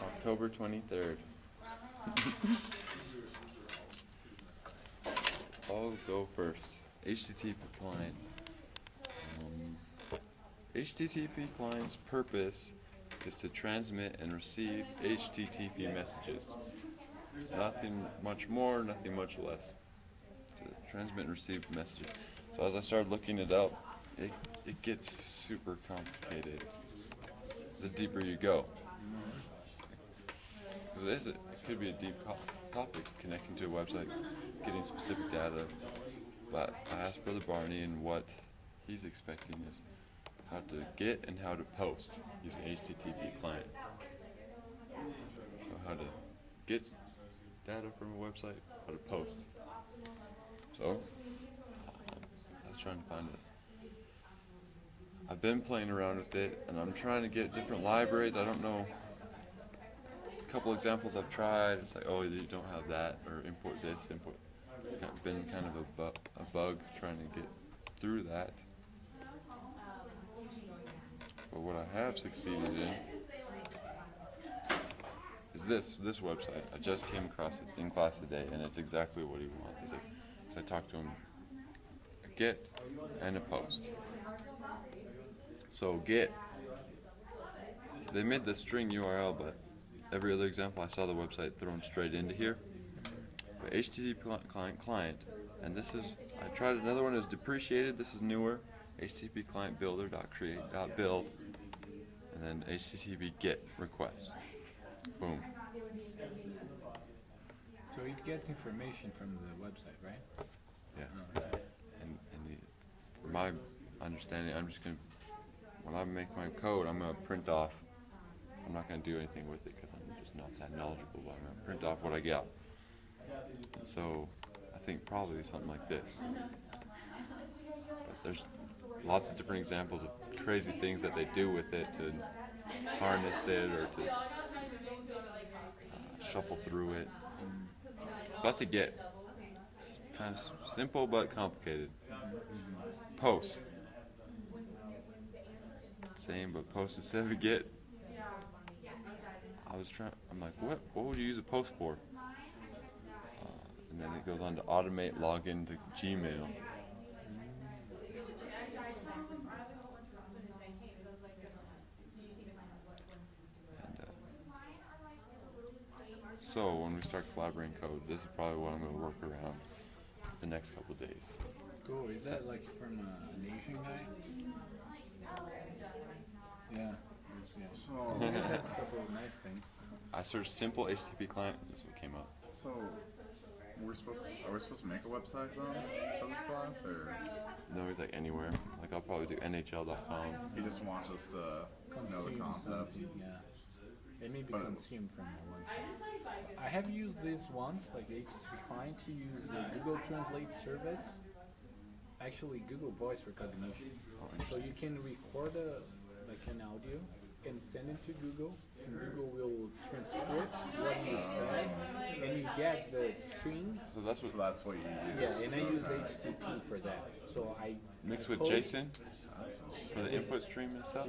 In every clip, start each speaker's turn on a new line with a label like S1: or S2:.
S1: October 23rd. I'll go first. HTTP client. HTTP client's purpose is to transmit and receive HTTP messages. Nothing much more, nothing much less. To transmit and receive messages. So as I started looking it up, it gets super complicated the deeper you go. Because it could be a deep topic, connecting to a website, getting specific data. But I asked Brother Barney, and what he's expecting is how to get and how to post using HTTP client. So how to get data from a website, how to post. So I was trying to find it. I've been playing around with it, and I'm trying to get different libraries. I don't know. A couple examples I've tried. It's like, oh, you don't have that, or import this, import. It's been kind of a bug trying to get through that. But what I have succeeded in is this website. I just came across it in class today, and it's exactly what he wants. So I talked to him, a get and a post. So get, they made the string URL, but every other example I saw the website thrown straight into here. But HTTP client, and this is, I tried another one, is depreciated. This is newer. HTTP client builder.create.build, and then HTTP get request. Boom.
S2: So it gets information from the website, right?
S1: Yeah. And from my understanding, I'm just gonna, when I make my code, I'm gonna print off. I'm not gonna do anything with it because I'm just not that knowledgeable. But I'm gonna print off what I got. And so I think probably something like this. But there's lots of different examples of crazy things that they do with it to harness it or to shuffle through it. So that's a get. It's kind of simple but complicated. Post. Same, but post instead of a get. I'm like, what would you use a post for? And then it goes on to automate login to Gmail. So when we start collaborating code, this is probably what I'm going to work around the next couple of days.
S2: Cool. Is that like from an Asian guy? Yeah.
S3: So
S2: That's a couple of nice things.
S1: I searched simple HTTP client, and this is what came up.
S3: So are we supposed to make a website though for this class, or?
S1: No, he's like anywhere. Like I'll probably do NHL.com.
S3: He just wants us to know the concept.
S2: Yeah. It may be consumed from the website. I have used this once, like HTTP client, to use the Google Translate service. Actually, Google Voice Recognition. So you can record an audio and send it to Google, and Google will transcript what you said, and you get the string.
S1: So that's what
S3: you use.
S2: Yeah, and I use HTTP for that. So I
S1: mixed with JSON for the input stream and stuff.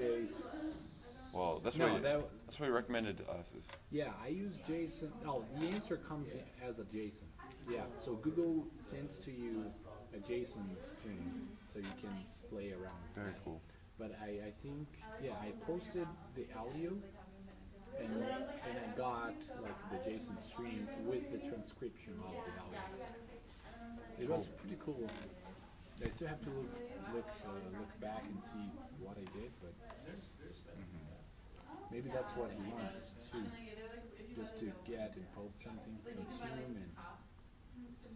S1: Well, that's what he recommended to us.
S2: Yeah, I use JSON. Oh, the answer comes in as a JSON. Yeah, so Google sends to you a JSON string, so you can play around.
S1: Very cool.
S2: But I think, yeah, I posted the audio, and I got like the JSON string with the transcription of the audio. It was pretty cool. I still have to look back and see what I did, but maybe that's what he wants too, just to get and post something, consume, and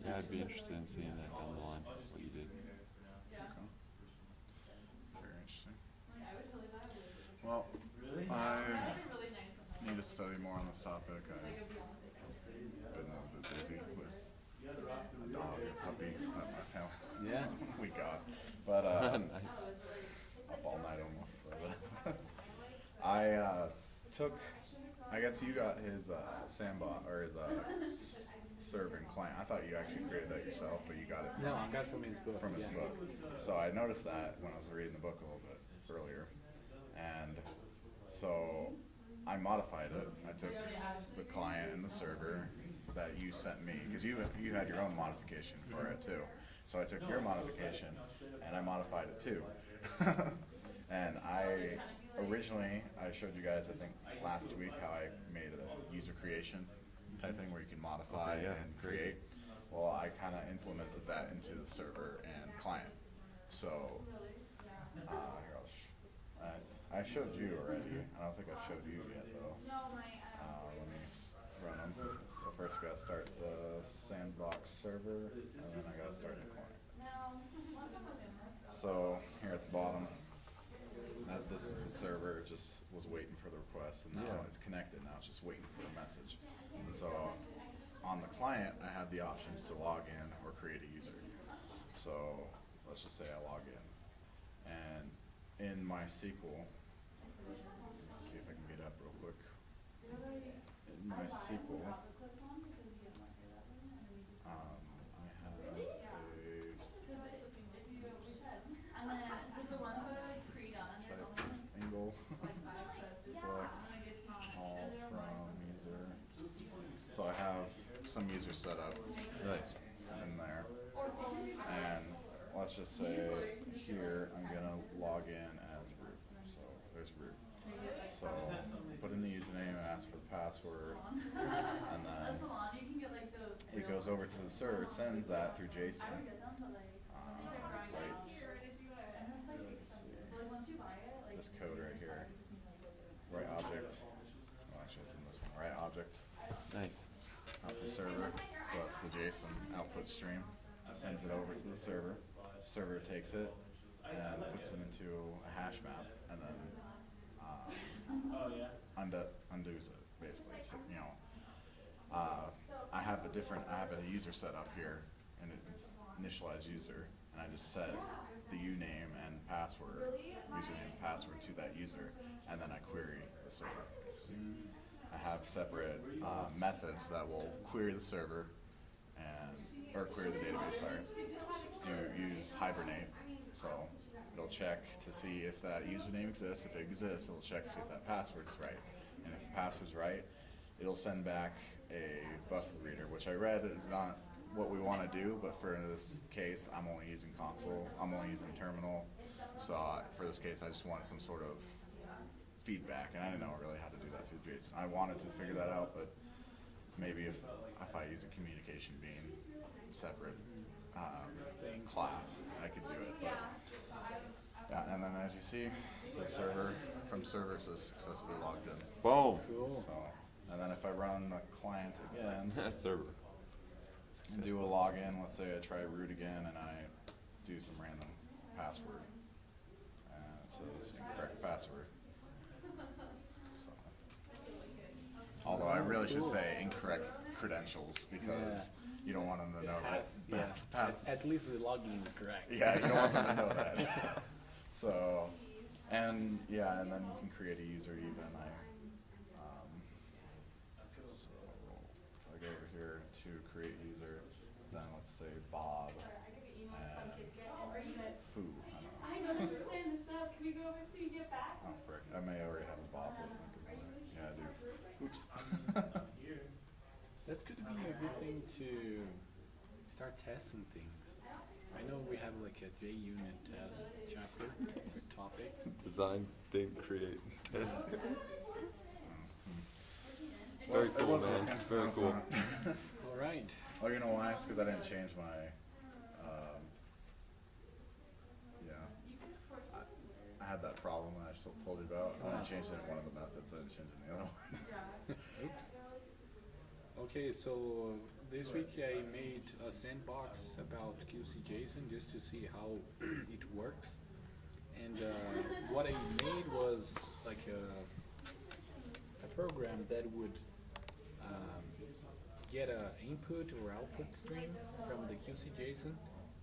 S1: yeah, I'd be interested in seeing that down the line, what you did.
S3: Very interesting. Well, I need to study more on this topic. I've been a bit busy with a dog, a puppy that my family we got, but
S1: nice.
S3: Up all night almost. But, I guess you got his Sandbot or his serving client. I thought you actually created that yourself, but you got it
S2: no, I got it from his book.
S3: From his book. So I noticed that when I was reading the book a little bit earlier, and So I modified it. I took the client and the server that you sent me, because you had your own modification for it too. So I took your modification and I modified it too. And I showed you guys, I think last week, how I made a user creation type thing where you can modify and create. Well, I kind of implemented that into the server and client. So here I showed you already. I don't think I've showed you yet though. Let me run them. So first we gotta start the sandbox server, and then I gotta start the client. So here at the bottom, this is the server. It just was waiting for the request, and now it's connected. Now it's just waiting for the message. And so on the client, I have the options to log in or create a user. So let's just say I log in, and in MySQL, let's see if I can get up real quick. In MySQL, I have type this angle, select all from user. So I have some users set up in there, and let's just say here I'm gonna log in as root. So there's root. So put in the username, ask for the password, and then it goes over to the server, sends that through JSON. This code right here, right object. Well, actually, it's in this one. Right object.
S1: Nice.
S3: Out to server. So that's the JSON output stream. Sends it over to the server. Server takes it and puts it into a hash map, and then undoes it basically. So, you know, I have a user set up here, and it's initialized user, and I just set the username and password to that user, and then I query the server basically. I have separate methods that will query the server or query the database. Sorry, use hibernate. So it'll check to see if that username exists. If it exists, it'll check to see if that password's right. And if the password's right, it'll send back a buffer reader, which I read is not what we want to do, but for this case, I'm only using console. I'm only using terminal. So for this case, I just wanted some sort of feedback, and I didn't know really how to do that through JSON. I wanted to figure that out, but maybe if I use a communication bean separate class, I could do it. But yeah, and then as you see, it says server says successfully logged in.
S1: Boom.
S2: Cool.
S3: So, and then if I run the client again,
S1: Server.
S3: and do a login, let's say I try root again, and I do some random password, and it says incorrect password. So, although I really should say incorrect credentials, because you don't want them to know that.
S2: At least the login is correct.
S3: Yeah, you don't want them to know that. So, and then you can create a user even. So if I go over here to create user, then let's say Bob and Foo.
S4: I don't understand this stuff. Can we go over so you get back?
S3: Oh frick, I may already have a Bob. Yeah, I do. Oops.
S2: That's going to be a good thing to start testing things. I know we have like a JUnit test chapter topic.
S1: Design, think, create, test. Very cool, man. Very cool.
S2: All right.
S3: Oh, you know why? It's because I didn't change my. I had that problem that I still told you about. I only changed it in one of the methods. I didn't change it in the other one.
S2: Oops. Okay, so this week I made a sandbox about QCJSON just to see how it works. And what I made was like a program that would get an input or output stream from the QCJSON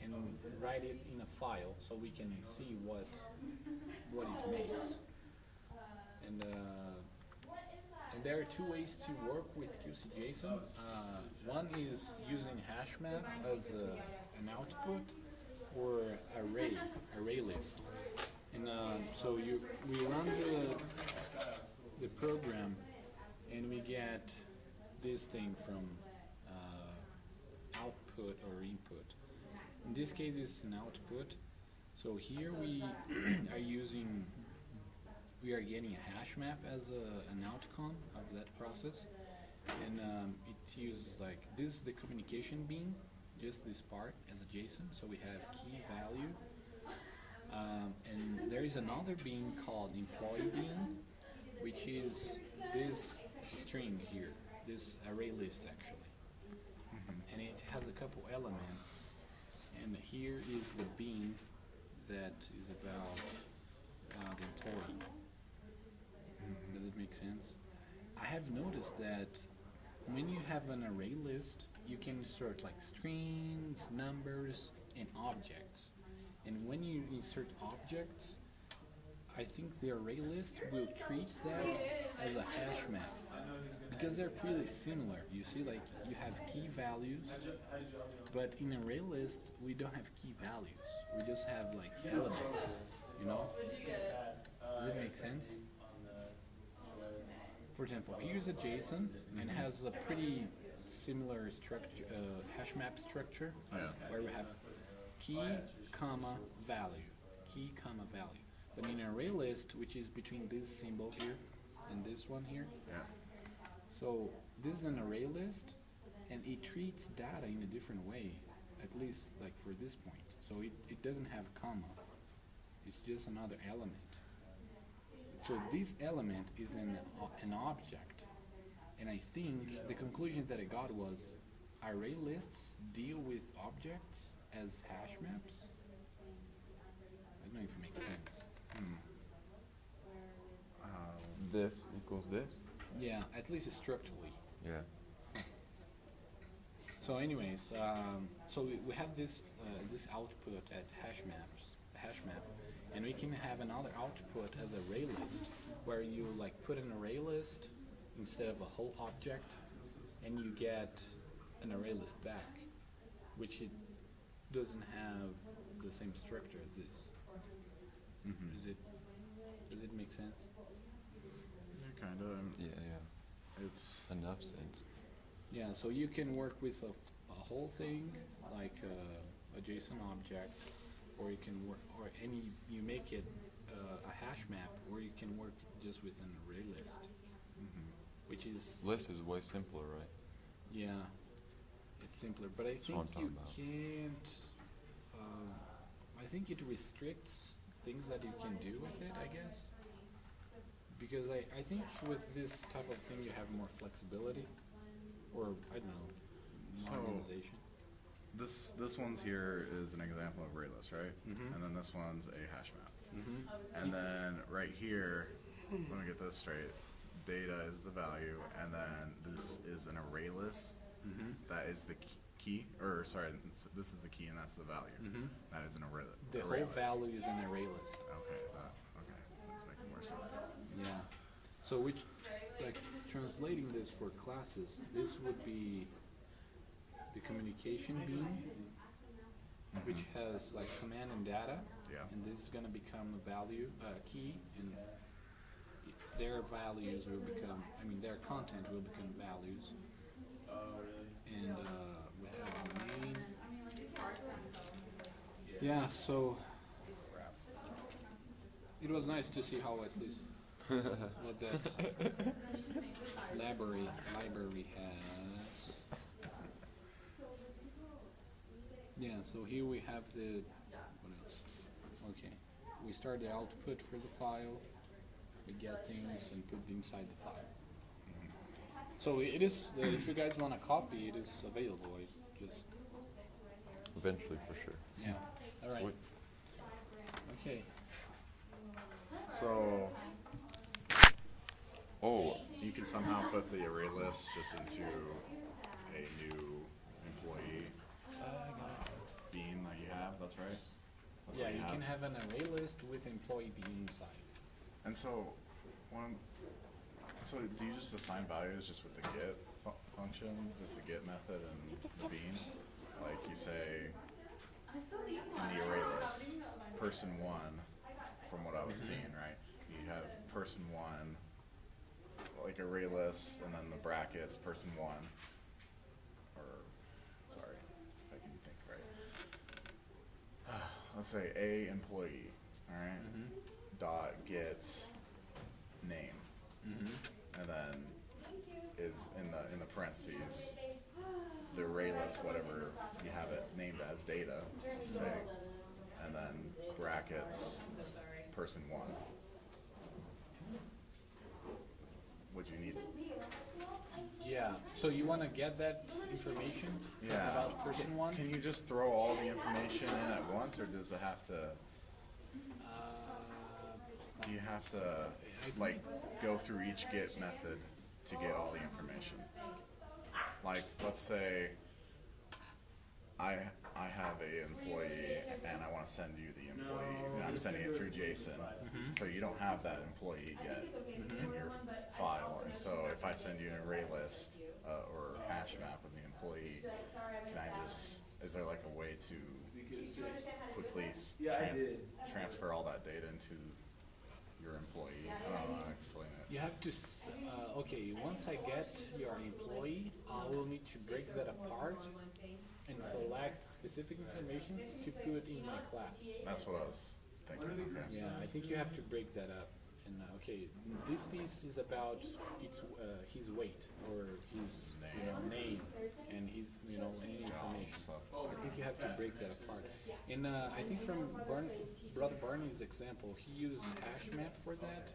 S2: and write it in a file so we can see what it makes. And there are two ways to work with QCJSON. One is using hashmap as an output, or array list. And so we run the program, and we get this thing from output or input. In this case, it's an output. So here we we are getting a hash map as an outcome of that process, and it uses like this is the communication bean, just this part as a JSON. So we have key value, and there is another bean called employee bean, which is this string here, this array list actually, and it has a couple elements. And here is the bean that is about the employee. Does it make sense? I have noticed that when you have an array list, you can insert like strings, numbers, and objects. And when you insert objects, I think the array list will treat that as a hash map because they're pretty similar. You see, like you have key values, but in array lists we don't have key values. We just have like elements. You know? Does it make sense? For example, here's a JSON and has a pretty similar structure, hash map structure, where we have key, comma, value, key, comma, value. But in an array list, which is between this symbol here and this one here, so this is an array list, and it treats data in a different way, at least like for this point. So it doesn't have comma. It's just another element. So this element is an object, and I think the conclusion that I got was array lists deal with objects as hash maps. I don't know if it makes sense.
S1: This equals this?
S2: Yeah, at least structurally.
S1: Yeah.
S2: So anyways, so we have this this output at hash map, and we can have another output as array list, where you like put an array list instead of a whole object, and you get an array list back, which it doesn't have the same structure as this. Does it make sense?
S3: Yeah, kind of.
S1: Yeah.
S3: It's
S1: Enough sense.
S2: Yeah, so you can work with a whole thing, like a JSON object, or you can work, you make it a hash map, or you can work just with an array list, which is...
S1: List is way simpler, right?
S2: Yeah, it's simpler, but I think you can't, I think it restricts things that you can do with it, I guess. Because I think with this type of thing you have more flexibility, or I don't know, more organization.
S3: This one's here is an example of array list, right? And then this one's a hash map. And then right here, let me get this straight. Data is the value, and then this is an array list. That is the key, or sorry, this is the key, and that's the value. That is an array list.
S2: The whole value is an array list.
S3: Okay, that's making more sense.
S2: Yeah. So which, like, translating this for classes, this would be the communication bean, which has like command and data, and this is going to become a value, key, and their values will become, their content will become values. And we have a main. Yeah, so it was nice to see how at least what that library has. Yeah, so here we have the, what else? Okay, we start the output for the file, we get things and put them inside the file. So it is, if you guys want a copy, it is available. Just
S1: Eventually, for sure.
S2: yeah. All right.
S1: Sweet.
S2: Okay.
S3: So
S1: Oh,
S3: you can somehow put the array list just into a new employee bean that you have. That's right. That's
S2: Yeah,
S3: what
S2: you
S3: have.
S2: can have an array list with employee being inside.
S3: And so, so do you just assign values just with the get function, just the get method and the bean? Like you say in the array list, person one, from what I was seeing, right? You have person one like array lists and then the brackets, person one, or, sorry, if I can think right. Let's say a employee, alright, dot get name, and then is in the parentheses, the array list, whatever you have it named as data, let's say, and then brackets, person one. Would you need?
S2: Yeah. So you want to get that information
S3: Yeah.
S2: about person one?
S3: Can you just throw all the information in at once, or does it have to? Do you have to like go through each get method to get all the information? Like, let's say I have a employee and I want to send you the employee, and I'm sending it through JSON, so you don't have that employee yet in your file, and so if I send you an array list or hash map of the employee, can I just, is there like a way to quickly transfer all that data into your employee? I don't know how to explain it.
S2: You have to, okay, once I get your employee, I will need to break that apart and select specific information to put in my class.
S3: That's what I was thinking. Okay.
S2: Yeah, I think you have to break that up. And okay, this piece is about his weight or his name and his any information. I think you have to break that apart. And I think from Brother Barney's example, he used hash map for that.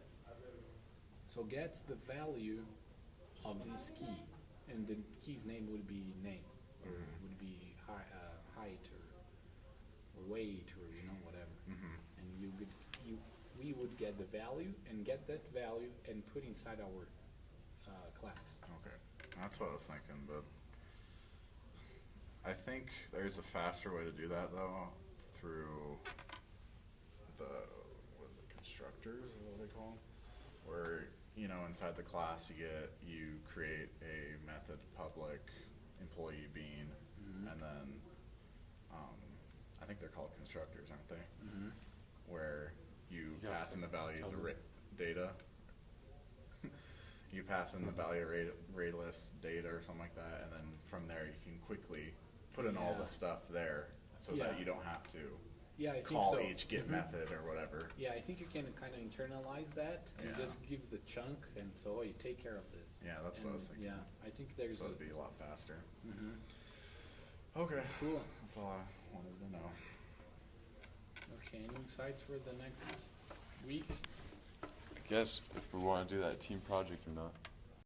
S2: So gets the value of this key, and the key's name would be name, or would be height or weight or whatever. And we would get the value and get that value and put inside our class.
S3: Okay, that's what I was thinking, but I think there's a faster way to do that though, through the constructors, is what they call them, where inside the class you create a method public employee bean, and then I think they're called constructors, aren't they? Where you pass in the values of data. You pass in the value array list data or something like that, and then from there you can quickly put in all the stuff there, so that you don't have to
S2: I
S3: call
S2: think so.
S3: each get method or whatever.
S2: Yeah, I think you can kind of internalize that and just give the chunk and so you take care of this.
S3: Yeah, that's what I was thinking.
S2: Yeah, I think there's
S3: So it'd be a lot faster. Okay,
S2: cool.
S3: that's all I wanted to know.
S2: Okay, any insights for the next week?
S1: I guess if we want to do that team project or not.